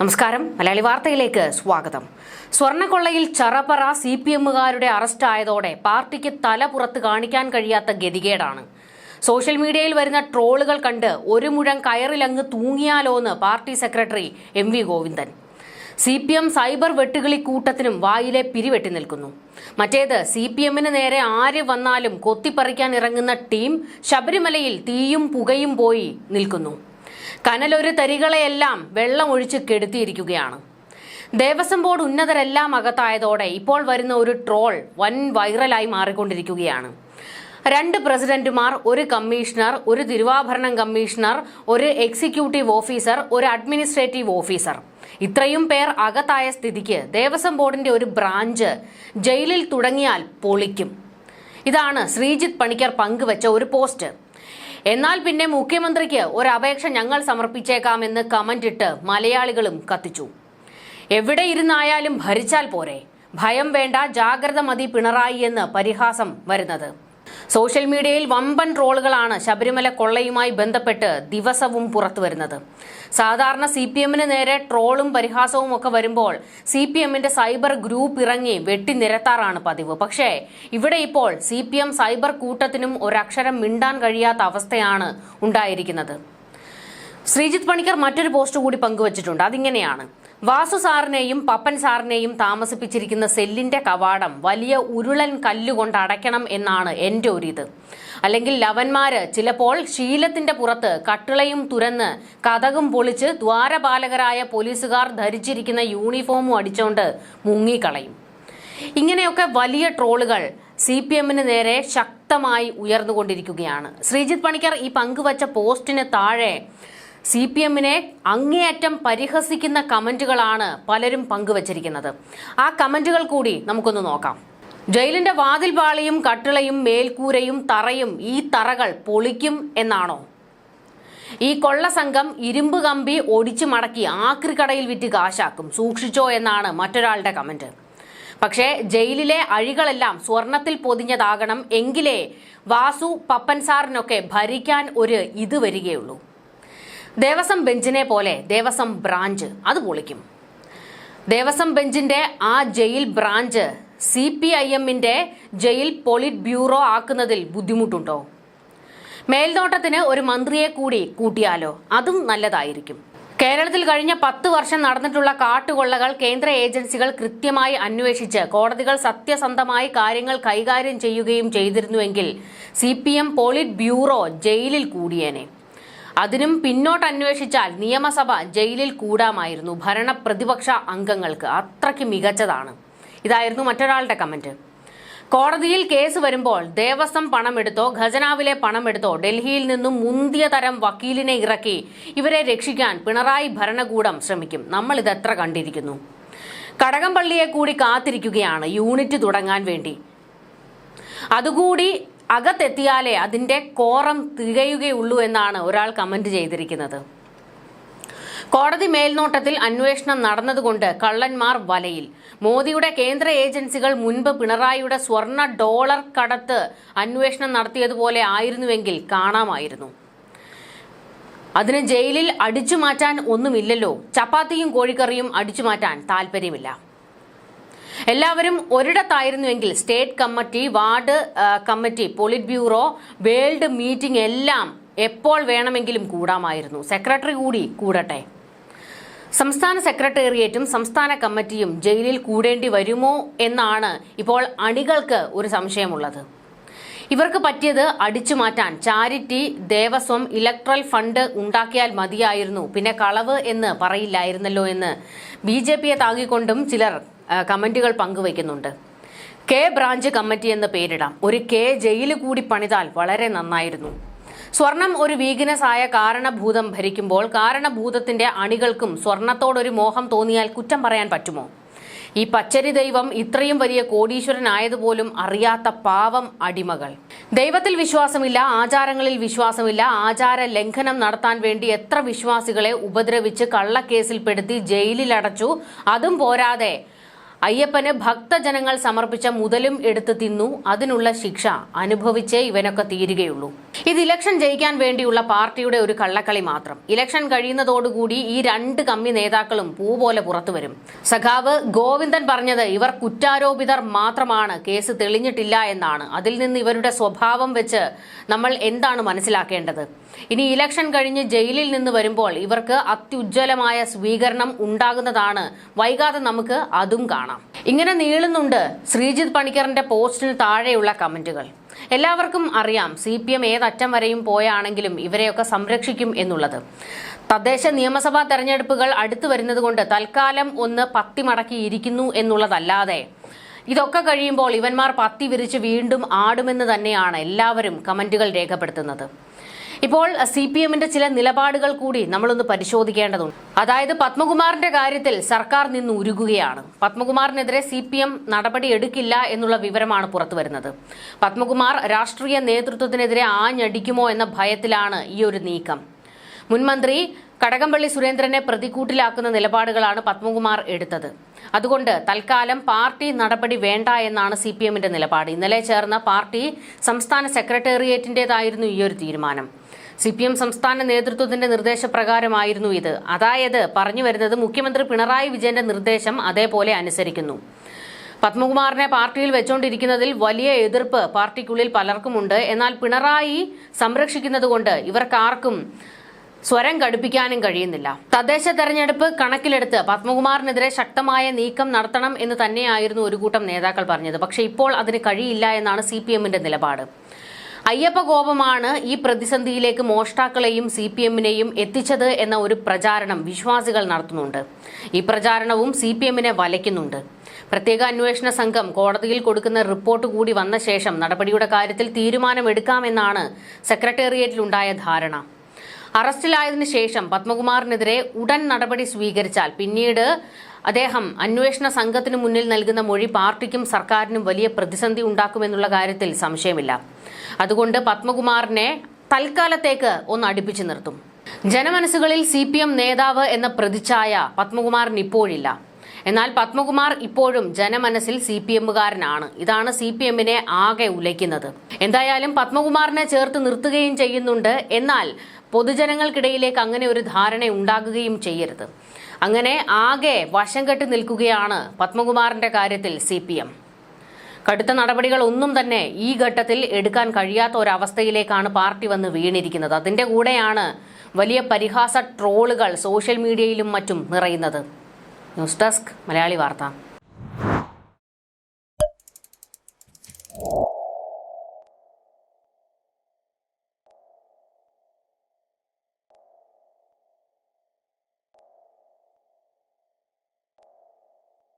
നമസ്കാരം. മലയാളി വാർത്തയിലേക്ക് സ്വാഗതം. സ്വർണ്ണക്കൊള്ളയിൽ ചറപറ CPMകാരുടെ അറസ്റ്റ് ആയതോടെ പാർട്ടിക്ക് തല പുറത്ത് കാണിക്കാൻ കഴിയാത്ത ഗതികേടാണ്. സോഷ്യൽ മീഡിയയിൽ വരുന്ന ട്രോളുകൾ കണ്ട് ഒരു മുഴം കയറിലങ്ങ് തൂങ്ങിയാലോന്ന് party secretary MV Govindan. CPM cyber വെട്ടുകിളി കൂട്ടത്തിനും വായിലെ പിരിവെട്ടി നിൽക്കുന്നു. മറ്റേത് CPMന് നേരെ ആര് വന്നാലും കൊത്തിപ്പറിക്കാൻ ഇറങ്ങുന്ന ടീം ശബരിമലയിൽ തീയും പുകയും പോയി നിൽക്കുന്നു. കനലൊരു തരികളെയെല്ലാം വെള്ളമൊഴിച്ച് കെടുത്തിയിരിക്കുകയാണ്. ദേവസ്വം ബോർഡ് ഉന്നതരെല്ലാം അകത്തായതോടെ ഇപ്പോൾ വരുന്ന ഒരു ട്രോൾ വൻ വൈറലായി മാറിക്കൊണ്ടിരിക്കുകയാണ്. 2 പ്രസിഡന്റുമാർ, 1 കമ്മീഷണർ, 1 തിരുവാഭരണം commissioner, 1 executive officer, 1 administrative officer, ഇത്രയും പേർ അകത്തായ സ്ഥിതിക്ക് ദേവസ്വം ബോർഡിന്റെ ഒരു ബ്രാഞ്ച് ജയിലിൽ തുടങ്ങിയാൽ പൊളിക്കും. ഇതാണ് ശ്രീജിത്ത് പണിക്കർ പങ്കുവച്ച ഒരു പോസ്റ്റ്. എന്നാൽ പിന്നെ മുഖ്യമന്ത്രിക്ക് ഒരു അപേക്ഷ ഞങ്ങൾ സമർപ്പിച്ചേക്കാമെന്ന് കമന്റ് ഇട്ട് മലയാളികളും കത്തിച്ചു. എവിടെ ഇരുന്നായാലും ഭരിച്ചാൽ പോരെ, ഭയം വേണ്ട, ജാഗ്രത മതി പിണറായി എന്ന് പരിഹാസം വരുന്നത്. സോഷ്യൽ മീഡിയയിൽ വമ്പൻ ട്രോളുകളാണ് ശബരിമല കൊള്ളയുമായി ബന്ധപ്പെട്ട് ദിവസവും പുറത്തു വരുന്നത്. സാധാരണ CPMന് നേരെ ട്രോളും പരിഹാസവും ഒക്കെ വരുമ്പോൾ CPMന്റെ സൈബർ ഗ്രൂപ്പ് ഇറങ്ങി വെട്ടിനിരത്താറാണ് പതിവ്. പക്ഷേ ഇവിടെ ഇപ്പോൾ CPM സൈബർ കൂട്ടത്തിനും ഒരക്ഷരം മിണ്ടാൻ കഴിയാത്ത അവസ്ഥയാണ് ഉണ്ടായിരിക്കുന്നത്. ശ്രീജിത്ത് പണിക്കർ മറ്റൊരു പോസ്റ്റ് കൂടി പങ്കുവച്ചിട്ടുണ്ട്. അതിങ്ങനെയാണ്: വാസു സാറിനെയും പപ്പൻ സാറിനെയും താമസിപ്പിച്ചിരിക്കുന്ന സെല്ലിന്റെ കവാടം വലിയ ഉരുളൻ കല്ലുകൊണ്ട് അടയ്ക്കണം എന്നാണ് എൻ്റെ ഒരിത്. അല്ലെങ്കിൽ ലവന്മാര് ചിലപ്പോൾ ശീലത്തിന്റെ പുറത്ത് കട്ടിളയും തുരന്ന് കതകും പൊളിച്ച് ദ്വാരപാലകരായ പോലീസുകാർ ധരിച്ചിരിക്കുന്ന യൂണിഫോമും അടിച്ചുകൊണ്ട് മുങ്ങിക്കളയും. ഇങ്ങനെയൊക്കെ വലിയ ട്രോളുകൾ CPMന് നേരെ ശക്തമായി ഉയർന്നുകൊണ്ടിരിക്കുകയാണ്. ശ്രീജിത്ത് പണിക്കർ ഈ പങ്കുവച്ച പോസ്റ്റിന് താഴെ CPMനെ അങ്ങേയറ്റം പരിഹസിക്കുന്ന കമന്റുകളാണ് പലരും പങ്കുവച്ചിരിക്കുന്നത്. ആ കമന്റുകൾ കൂടി നമുക്കൊന്ന് നോക്കാം. ജയിലിന്റെ വാതിൽ പാളിയും കട്ടിളയും മേൽക്കൂരയും തറയും ഈ തറകൾ പൊളിക്കും എന്നാണോ? ഈ കൊള്ള സംഘം ഇരുമ്പ് കമ്പി ഒടിച്ചു മടക്കി ആക്രിക്കടയിൽ വിറ്റ് കാശാക്കും, സൂക്ഷിച്ചോ എന്നാണ് മറ്റൊരാളുടെ കമന്റ്. പക്ഷേ ജയിലിലെ അഴികളെല്ലാം സ്വർണത്തിൽ പൊതിഞ്ഞതാകണം, എങ്കിലേ വാസു പപ്പൻ സാറിനൊക്കെ ഭരിക്കാൻ ഒരു ഇത് വരികയുള്ളൂ. ദേവസ്വം ബെഞ്ചിനെ പോലെ ദേവസ്വം ബ്രാഞ്ച് അത് പൊളിക്കും. ദേവസ്വം ബെഞ്ചിന്റെ ആ ജയിൽ ബ്രാഞ്ച് CPIMന്റെ ജയിൽ പോളിറ്റ് ബ്യൂറോ ആക്കുന്നതിൽ ബുദ്ധിമുട്ടുണ്ടോ? മേൽനോട്ടത്തിന് ഒരു മന്ത്രിയെ കൂടി കൂട്ടിയാലോ? അതും നല്ലതായിരിക്കും. കേരളത്തിൽ കഴിഞ്ഞ 10 വർഷം നടന്നിട്ടുള്ള കാട്ടുകൊള്ളകൾ കേന്ദ്ര ഏജൻസികൾ കൃത്യമായി അന്വേഷിച്ച് കോടതികൾ സത്യസന്ധമായി കാര്യങ്ങൾ കൈകാര്യം ചെയ്യുകയും ചെയ്തിരുന്നുവെങ്കിൽ CPM പോളിറ്റ് ബ്യൂറോ ജയിലിൽ കൂടിയേനെ. അതിനും പിന്നോട്ട് അന്വേഷിച്ചാൽ നിയമസഭ ജയിലിൽ കൂടാമായിരുന്നു. ഭരണ പ്രതിപക്ഷ അംഗങ്ങൾക്ക് അത്രയ്ക്ക് മികച്ചതാണ്. ഇതായിരുന്നു മറ്റൊരാളുടെ കമന്റ്. കോടതിയിൽ കേസ് വരുമ്പോൾ ദേവസ്വം പണമെടുത്തോ ഖജനാവിലെ പണമെടുത്തോ ഡൽഹിയിൽ നിന്നും മുന്തിയ തരം വക്കീലിനെ ഇറക്കി ഇവരെ രക്ഷിക്കാൻ പിണറായി ഭരണകൂടം ശ്രമിക്കും. നമ്മൾ ഇതെത്ര കണ്ടിരിക്കുന്നു. കടകംപള്ളിയെ കൂടി കാത്തിരിക്കുകയാണ് യൂണിറ്റ് തുടങ്ങാൻ വേണ്ടി. അതുകൂടി അകത്തെത്തിയാലേ അതിന്റെ കോറം തികയുകയുള്ളൂ എന്നാണ് ഒരാൾ കമന്റ് ചെയ്തിരിക്കുന്നത്. കോടതി മേൽനോട്ടത്തിൽ അന്വേഷണം നടന്നതുകൊണ്ട് കള്ളന്മാർ വലയിൽ. മോദിയുടെ കേന്ദ്ര ഏജൻസികൾ മുൻപ് പിണറായിയുടെ സ്വർണ്ണ ഡോളർ കടത്ത് അന്വേഷണം നടത്തിയതുപോലെ ആയിരുന്നുവെങ്കിൽ കാണാമായിരുന്നു. അതിന് ജയിലിൽ അടിച്ചു മാറ്റാൻ ഒന്നുമില്ലല്ലോ. ചപ്പാത്തിയും കോഴിക്കറിയും അടിച്ചു മാറ്റാൻ താല്പര്യമില്ല. എല്ലാവരും ഒരിടത്തായിരുന്നുവെങ്കിൽ state committee, ward committee, polit bureau, world meeting എല്ലാം എപ്പോൾ വേണമെങ്കിലും കൂടാമായിരുന്നു. സെക്രട്ടറി കൂടി കൂടട്ടെ. സംസ്ഥാന സെക്രട്ടേറിയറ്റും സംസ്ഥാന കമ്മിറ്റിയും ജയിലിൽ കൂടേണ്ടി വരുമോ എന്നാണ് ഇപ്പോൾ അണികൾക്ക് ഒരു സംശയമുള്ളത്. ഇവർക്ക് പറ്റിയത് അടിച്ചു മാറ്റാൻ ചാരിറ്റി, ദേവസ്വം, ഇലക്ട്രൽ ഫണ്ട് ഉണ്ടാക്കിയാൽ മതിയായിരുന്നു, പിന്നെ കളവ് എന്ന് പറയില്ലായിരുന്നല്ലോ എന്ന് BJPയെ താങ്ങിക്കൊണ്ടും ചിലർ കമന്റുകൾ പങ്കുവയ്ക്കുന്നുണ്ട്. K ബ്രാഞ്ച് കമ്മിറ്റി എന്ന് പേരിടാം. ഒരു K ജയില് കൂടി പണിതാൽ വളരെ നന്നായിരുന്നു. സ്വർണം ഒരു വീക്ക്നെസ് ആയ കാരണഭൂതം ഭരിക്കുമ്പോൾ കാരണഭൂതത്തിന്റെ അണികൾക്കും സ്വർണത്തോടൊരു മോഹം തോന്നിയാൽ കുറ്റം പറയാൻ പറ്റുമോ? ഈ പച്ചരി ദൈവം ഇത്രയും വലിയ കോടീശ്വരനായതുപോലും അറിയാത്ത പാവം അടിമകൾ. ദൈവത്തിൽ വിശ്വാസമില്ല, ആചാരങ്ങളിൽ വിശ്വാസമില്ല, ആചാര ലംഘനം നടത്താൻ വേണ്ടി എത്ര വിശ്വാസികളെ ഉപദ്രവിച്ച് കള്ളക്കേസിൽപ്പെടുത്തി ജയിലിലടച്ചു. അതും പോരാതെ അയ്യപ്പന് ഭക്തജനങ്ങൾ സമർപ്പിച്ച മുതലും എടുത്തു തിന്നു, അതിനുള്ള ശിക്ഷ അനുഭവിച്ചേ ഇവനൊക്കെ തീരുകയുള്ളൂ. ഇത് ഇലക്ഷൻ ജയിക്കാൻ വേണ്ടിയുള്ള പാർട്ടിയുടെ ഒരു കള്ളക്കളി മാത്രം. ഇലക്ഷൻ കഴിയുന്നതോടുകൂടി ഈ രണ്ട് കമ്മി നേതാക്കളും പൂ പോലെ പുറത്തു വരും. സഖാവ് ഗോവിന്ദൻ പറഞ്ഞത് ഇവർ കുറ്റാരോപിതർ മാത്രമാണ്, കേസ് തെളിഞ്ഞിട്ടില്ല എന്നാണ്. അതിൽ നിന്ന് ഇവരുടെ സ്വഭാവം വെച്ച് നമ്മൾ എന്താണ് മനസ്സിലാക്കേണ്ടത്? ഇനി ഇലക്ഷൻ കഴിഞ്ഞ് ജയിലിൽ നിന്ന് വരുമ്പോൾ ഇവർക്ക് അത്യുജ്വലമായ സ്വീകരണം ഉണ്ടാകുന്നതാണ്. വൈകാതെ നമുക്ക് അതും കാണാം. ഇങ്ങനെ നീളുന്നുണ്ട് ശ്രീജിത്ത് പണിക്കറിന്റെ പോസ്റ്റിന് താഴെയുള്ള കമന്റുകൾ. എല്ലാവർക്കും അറിയാം CPM ഏതറ്റം വരെയും പോയാണെങ്കിലും ഇവരെയൊക്കെ സംരക്ഷിക്കും എന്നുള്ളത്. തദ്ദേശ നിയമസഭാ തെരഞ്ഞെടുപ്പുകൾ അടുത്തു വരുന്നത് കൊണ്ട് തൽക്കാലം ഒന്ന് പത്തി മടക്കിയിരിക്കുന്നു എന്നുള്ളതല്ലാതെ ഇതൊക്കെ കഴിയുമ്പോൾ ഇവന്മാർ പത്തി വിരിച്ച് വീണ്ടും ആടുമെന്ന് തന്നെയാണ് എല്ലാവരും കമന്റുകൾ രേഖപ്പെടുത്തുന്നത്. ഇപ്പോൾ CPMന്റെ ചില നിലപാടുകൾ കൂടി നമ്മളൊന്ന് പരിശോധിക്കേണ്ടതുണ്ട്. അതായത് പത്മകുമാറിന്റെ കാര്യത്തിൽ സർക്കാർ നിന്ന് ഉരുകുകയാണ്. പത്മകുമാറിനെതിരെ CPM നടപടി എടുക്കില്ല എന്നുള്ള വിവരമാണ് പുറത്തുവരുന്നത്. പത്മകുമാർ രാഷ്ട്രീയ നേതൃത്വത്തിനെതിരെ ആഞ്ഞടിക്കുമോ എന്ന ഭയത്തിലാണ് ഈ ഒരു നീക്കം. മുൻമന്ത്രി കടകംപള്ളി സുരേന്ദ്രനെ പ്രതിക്കൂട്ടിലാക്കുന്ന നിലപാടുകളാണ് പത്മകുമാർ എടുത്തത്. അതുകൊണ്ട് തൽക്കാലം പാർട്ടി നടപടി വേണ്ട എന്നാണ് CPMന്റെ നിലപാട്. ഇന്നലെ ചേർന്ന പാർട്ടി സംസ്ഥാന സെക്രട്ടേറിയറ്റിന്റേതായിരുന്നു ഈ ഒരു തീരുമാനം. CPM സംസ്ഥാന നേതൃത്വത്തിന്റെ നിർദ്ദേശപ്രകാരമായിരുന്നു ഇത്. അതായത് പറഞ്ഞു വരുന്നത് മുഖ്യമന്ത്രി പിണറായി വിജയന്റെ നിർദ്ദേശം അതേപോലെ അനുസരിക്കുന്നു. പത്മകുമാറിനെ പാർട്ടിയിൽ വെച്ചുകൊണ്ടിരിക്കുന്നതിൽ വലിയ എതിർപ്പ് പാർട്ടിക്കുള്ളിൽ പലർക്കുമുണ്ട്. എന്നാൽ പിണറായി സംരക്ഷിക്കുന്നതുകൊണ്ട് ഇവർക്കാർക്കും സ്വരം കടുപ്പിക്കാനും കഴിയുന്നില്ല. തദ്ദേശ തെരഞ്ഞെടുപ്പ് കണക്കിലെടുത്ത് പത്മകുമാറിനെതിരെ ശക്തമായ നീക്കം നടത്തണം എന്ന് തന്നെയായിരുന്നു ഒരു കൂട്ടം നേതാക്കൾ പറഞ്ഞത്. പക്ഷേ ഇപ്പോൾ അതിന് കഴിയില്ല എന്നാണ് CPMന്റെ നിലപാട്. അയ്യപ്പ കോപമാണ് ഈ പ്രതിസന്ധിയിലേക്ക് മോഷ്ടാക്കളെയും CPMനെയും എത്തിച്ചത് എന്ന ഒരു പ്രചാരണം വിശ്വാസികൾ നടത്തുന്നുണ്ട്. ഈ പ്രചാരണവും CPMനെ വലയ്ക്കുന്നുണ്ട്. പ്രത്യേക അന്വേഷണ സംഘം കോടതിയിൽ കൊടുക്കുന്ന റിപ്പോർട്ട് കൂടി വന്ന ശേഷം നടപടിയുടെ കാര്യത്തിൽ തീരുമാനമെടുക്കാമെന്നാണ് സെക്രട്ടേറിയറ്റിലുണ്ടായ ധാരണ. അറസ്റ്റിലായതിനു ശേഷം പത്മകുമാറിനെതിരെ ഉടൻ നടപടി സ്വീകരിച്ചാൽ പിന്നീട് അദ്ദേഹം അന്വേഷണ സംഘത്തിന് മുന്നിൽ നൽകുന്ന മൊഴി പാർട്ടിക്കും സർക്കാരിനും വലിയ പ്രതിസന്ധി ഉണ്ടാക്കുമെന്നുള്ള കാര്യത്തിൽ സംശയമില്ല. അതുകൊണ്ട് പത്മകുമാറിനെ തൽക്കാലത്തേക്ക് ഒന്ന് അടുപ്പിച്ചു നിർത്തും. ജനമനസ്സുകളിൽ CPM നേതാവ് എന്ന പ്രതിച്ഛായ പത്മകുമാറിന് ഇപ്പോഴില്ല. എന്നാൽ പത്മകുമാർ ഇപ്പോഴും ജനമനസ്സിൽ CPMകാരനാണ്. ഇതാണ് CPMനെ ആകെ ഉലയ്ക്കുന്നത്. എന്തായാലും പത്മകുമാറിനെ ചേർത്ത് നിർത്തുകയും ചെയ്യുന്നുണ്ട്. എന്നാൽ പൊതുജനങ്ങൾക്കിടയിലേക്ക് അങ്ങനെ ഒരു ധാരണ ഉണ്ടാകുകയും ചെയ്യരുത്. അങ്ങനെ ആകെ വശം കെട്ടി നിൽക്കുകയാണ് പത്മകുമാറിന്റെ കാര്യത്തിൽ CPM. കടുത്ത നടപടികൾ ഒന്നും തന്നെ ഈ ഘട്ടത്തിൽ എടുക്കാൻ കഴിയാത്ത ഒരവസ്ഥയിലേക്കാണ് പാർട്ടി വന്ന് വീണിരിക്കുന്നത്. അതിന്റെ കൂടെയാണ് വലിയ പരിഹാസ ട്രോളുകൾ സോഷ്യൽ മീഡിയയിലും മറ്റും നിറയുന്നത്. ന്യൂസ് ഡെസ്ക് മലയാളി വാർത്ത.